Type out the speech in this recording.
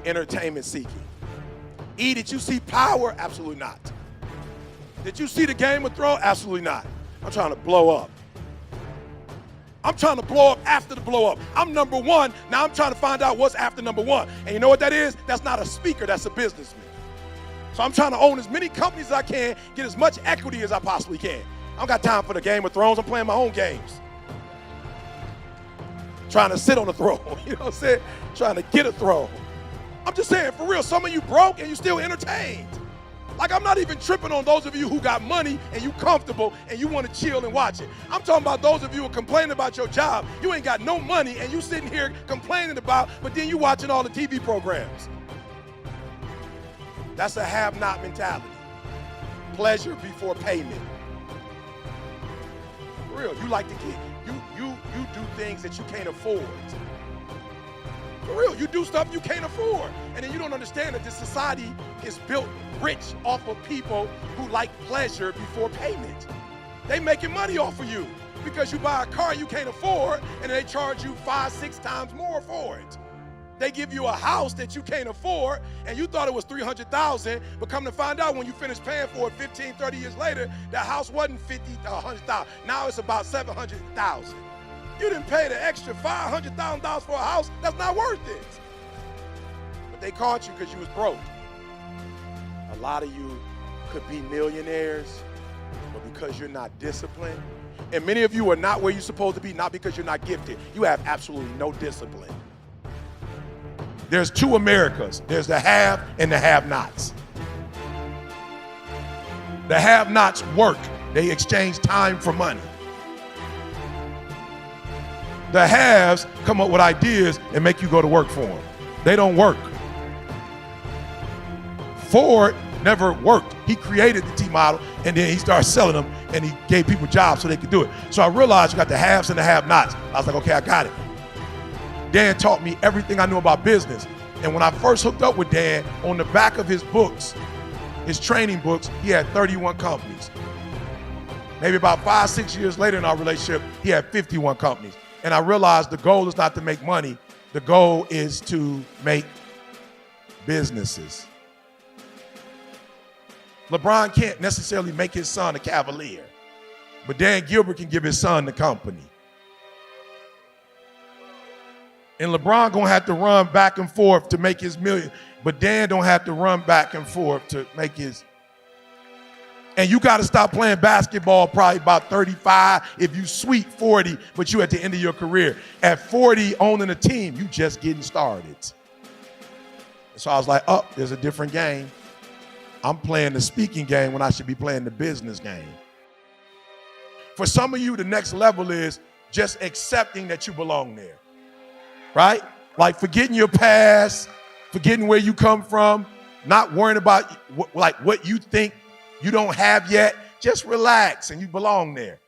you entertainment seeking? E, did you see Power? Absolutely not. Did you see the Game of Thrones? Absolutely not. I'm trying to blow up. I'm trying to blow up after the blow up. I'm number one. Now I'm trying to find out what's after number one. And you know what that is? That's not a speaker, that's a businessman. So I'm trying to own as many companies as I can, get as much equity as I possibly can. I don't got time for the Game of Thrones. I'm playing my own games. Trying to sit on the throne, you know what I'm saying? Trying to get a throne. I'm just saying, for real, some of you broke and you still entertained. Like, I'm not even tripping on those of you who got money and you comfortable and you want to chill and watch it. I'm talking about those of you who are complaining about your job. You ain't got no money and you sitting here complaining about, but then you watching all the TV programs. That's a have-not mentality. Pleasure before payment. For real, you like to get, you do things that you can't afford. For real, you do stuff you can't afford. And then you don't understand that this society is built rich off of people who like pleasure before payment. They making money off of you because you buy a car you can't afford and they charge you 5-6 times more for it. They give you a house that you can't afford and you thought it was $300,000, but come to find out when you finish paying for it 15, 30 years later, that house wasn't $100,000. Now it's about $700,000. You didn't pay the extra $500,000 for a house. That's not worth it. But they caught you because you was broke. A lot of you could be millionaires, but because you're not disciplined, and many of you are not where you're supposed to be, not because you're not gifted. You have absolutely no discipline. There's two Americas. There's the have and the have-nots. The have-nots work. They exchange time for money. The haves come up with ideas and make you go to work for them. They don't work. Ford never worked. He created the T model and then he started selling them and he gave people jobs so they could do it. So I realized you got the haves and the have-nots. I was like, okay, I got it. Dan taught me everything I knew about business. And when I first hooked up with Dan, on the back of his books, his training books, he had 31 companies. Maybe about 5-6 years later in our relationship, he had 51 companies. And I realized the goal is not to make money. The goal is to make businesses. LeBron can't necessarily make his son a Cavalier, but Dan Gilbert can give his son the company. And LeBron gonna have to run back and forth to make his million, but Dan don't have to run back and forth to make his. And you gotta stop playing basketball probably about 35, if you sweet 40, but you at the end of your career. At 40, owning a team, you just getting started. So I was like, oh, there's a different game. I'm playing the speaking game when I should be playing the business game. For some of you, the next level is just accepting that you belong there. Right? Like forgetting your past, forgetting where you come from, not worrying about what you think you don't have yet. Just relax and you belong there.